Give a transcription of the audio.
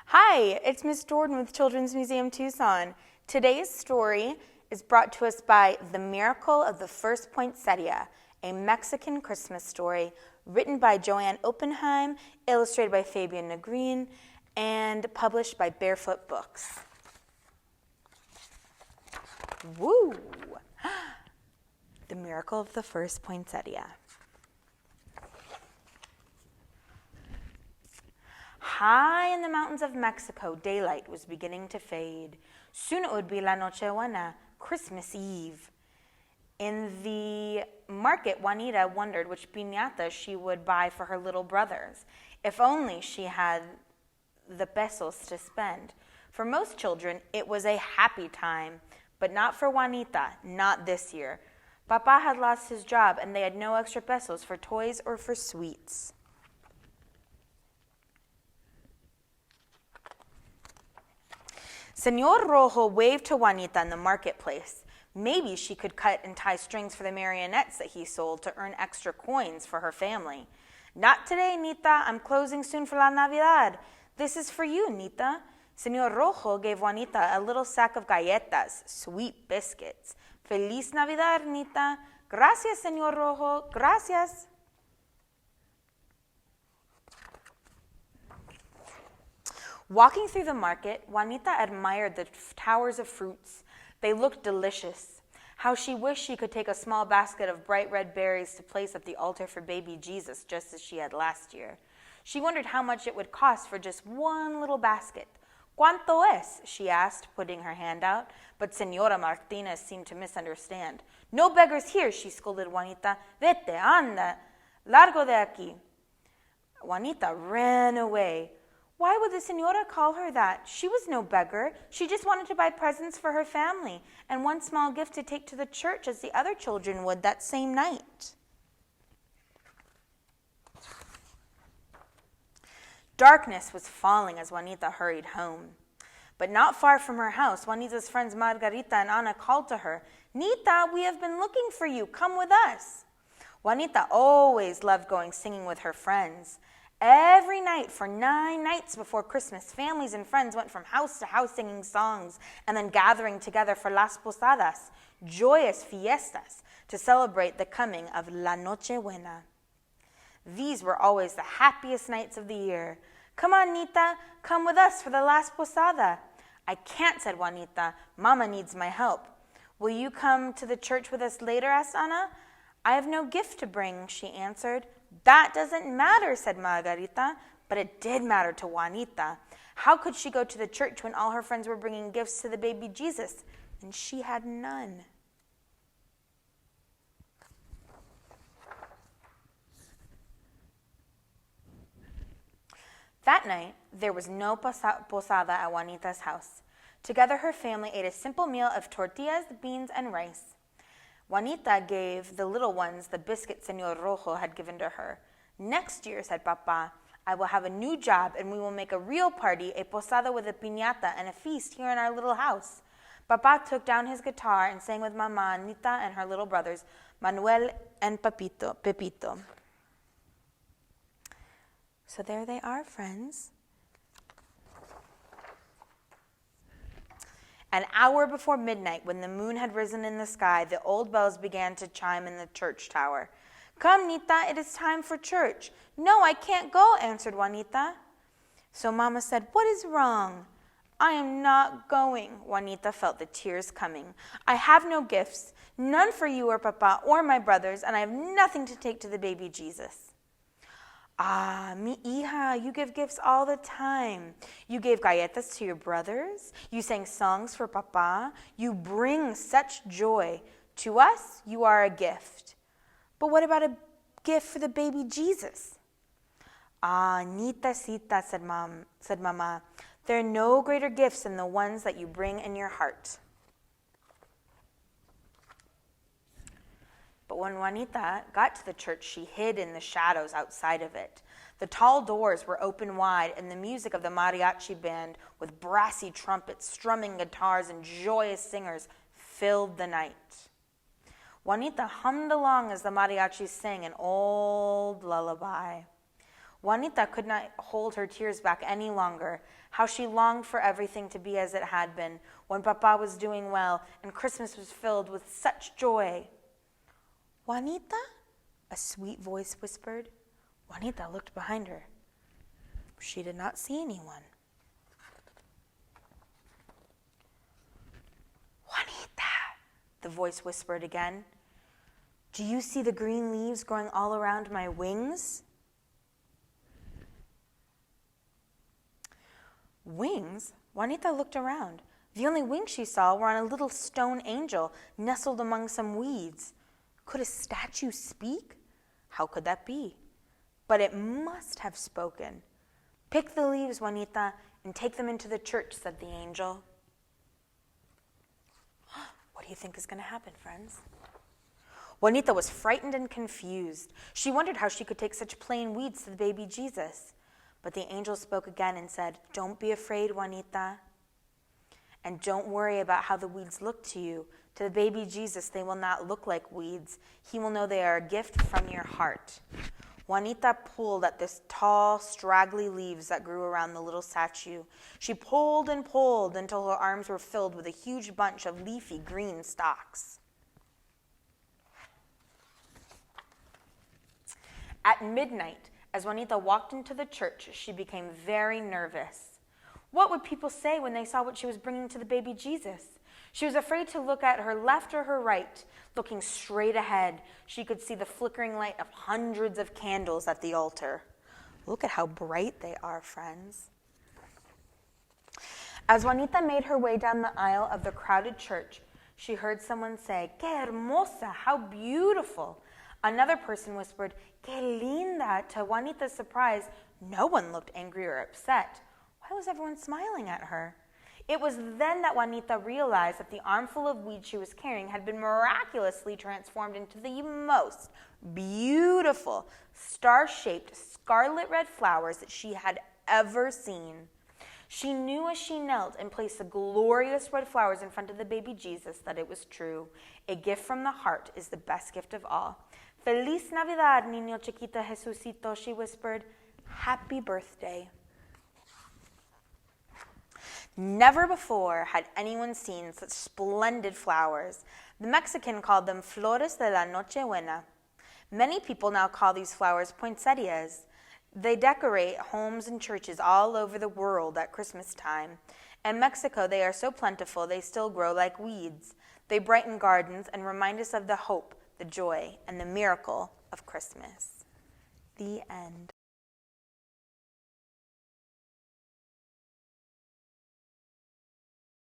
Hi, it's Miss Jordan with Children's Museum Tucson. Today's story is brought to us by The Miracle of the First Poinsettia, a Mexican Christmas story written by Joanne Oppenheim, illustrated by Fabian Negrin, and published by Barefoot Books. Woo! The Miracle of the First Poinsettia. High in the mountains of Mexico, daylight was beginning to fade. Soon it would be La Nochebuena, Christmas Eve. In the market, Juanita wondered which piñata she would buy for her little brothers. If only she had the pesos to spend. For most children, it was a happy time, but not for Juanita, not this year. Papa had lost his job, and they had no extra pesos for toys or for sweets. Señor Rojo waved to Juanita in the marketplace. Maybe she could cut and tie strings for the marionettes that he sold to earn extra coins for her family. Not today, Nita. I'm closing soon for La Navidad. This is for you, Nita. Señor Rojo gave Juanita a little sack of galletas, sweet biscuits. Feliz Navidad, Nita. Gracias, Señor Rojo. Gracias. Walking through the market, Juanita admired the towers of fruits. They looked delicious. How she wished she could take a small basket of bright red berries to place at the altar for baby Jesus, just as she had last year. She wondered how much it would cost for just one little basket. ¿Cuánto es?" she asked, putting her hand out, but Señora Martinez seemed to misunderstand. "No beggars here," she scolded Juanita. "Vete, anda, largo de aquí." Juanita ran away. Why would the señora call her that? She was no beggar. She just wanted to buy presents for her family and one small gift to take to the church as the other children would that same night. Darkness was falling as Juanita hurried home. But not far from her house, Juanita's friends Margarita and Ana called to her, "Nita, we have been looking for you. Come with us." Juanita always loved going singing with her friends. Every night for 9 nights before Christmas, families and friends went from house to house singing songs and then gathering together for las posadas, joyous fiestas, to celebrate the coming of La Nochebuena. These were always the happiest nights of the year. "Come on, Nita, come with us for the last posada." "I can't," said Juanita. "Mama needs my help." "Will you come to the church with us later?" asked Ana. "I have no gift to bring," she answered. "That doesn't matter," said Margarita, but it did matter to Juanita. How could she go to the church when all her friends were bringing gifts to the baby Jesus, and she had none? That night, there was no posada at Juanita's house. Together, her family ate a simple meal of tortillas, beans, and rice. Juanita gave the little ones the biscuit Señor Rojo had given to her. "Next year," said Papa, "I will have a new job and we will make a real party, a posada with a piñata and a feast here in our little house." Papa took down his guitar and sang with Mama, Anita, and her little brothers, Manuel and Pepito. So there they are, friends. An hour before midnight, when the moon had risen in the sky, the old bells began to chime in the church tower. "Come, Nita, it is time for church." "No, I can't go," answered Juanita. So Mama said, "What is wrong?" "I am not going." Juanita felt the tears coming. "I have no gifts, none for you or Papa or my brothers, and I have nothing to take to the baby Jesus." "Ah, mi hija, you give gifts all the time. You gave galletas to your brothers. You sang songs for Papa. You bring such joy. To us, you are a gift. But what about a gift for the baby Jesus?" "Ah, Nitacita," said Mama, "there are no greater gifts than the ones that you bring in your heart." But when Juanita got to the church, she hid in the shadows outside of it. The tall doors were open wide, and the music of the mariachi band, with brassy trumpets, strumming guitars, and joyous singers, filled the night. Juanita hummed along as the mariachis sang an old lullaby. Juanita could not hold her tears back any longer. How she longed for everything to be as it had been, when Papa was doing well and Christmas was filled with such joy. Juanita? A sweet voice whispered. Juanita looked behind her. She did not see anyone. Juanita, the voice whispered again. Do you see the green leaves growing all around my wings? Wings? Juanita looked around. The only wings she saw were on a little stone angel nestled among some weeds. Could a statue speak? How could that be? But it must have spoken. Pick the leaves, Juanita, and take them into the church, said the angel. What do you think is going to happen, friends? Juanita was frightened and confused. She wondered how she could take such plain weeds to the baby Jesus. But the angel spoke again and said, Don't be afraid, Juanita. And don't worry about how the weeds look to you. To the baby Jesus, they will not look like weeds. He will know they are a gift from your heart. Juanita pulled at the tall, straggly leaves that grew around the little statue. She pulled and pulled until her arms were filled with a huge bunch of leafy green stalks. At midnight, as Juanita walked into the church, she became very nervous. What would people say when they saw what she was bringing to the baby Jesus? She was afraid to look at her left or her right. Looking straight ahead, she could see the flickering light of hundreds of candles at the altar. Look at how bright they are, friends. As Juanita made her way down the aisle of the crowded church, she heard someone say, "Qué hermosa, how beautiful." Another person whispered, "Qué linda." To Juanita's surprise, no one looked angry or upset. Why was everyone smiling at her? It was then that Juanita realized that the armful of weeds she was carrying had been miraculously transformed into the most beautiful, star-shaped, scarlet red flowers that she had ever seen. She knew as she knelt and placed the glorious red flowers in front of the baby Jesus that it was true. A gift from the heart is the best gift of all. Feliz Navidad, niño chiquito Jesucito, she whispered. Happy birthday. Never before had anyone seen such splendid flowers. The Mexican called them flores de la Nochebuena. Many people now call these flowers poinsettias. They decorate homes and churches all over the world at Christmas time. In Mexico, they are so plentiful they still grow like weeds. They brighten gardens and remind us of the hope, the joy, and the miracle of Christmas. The end.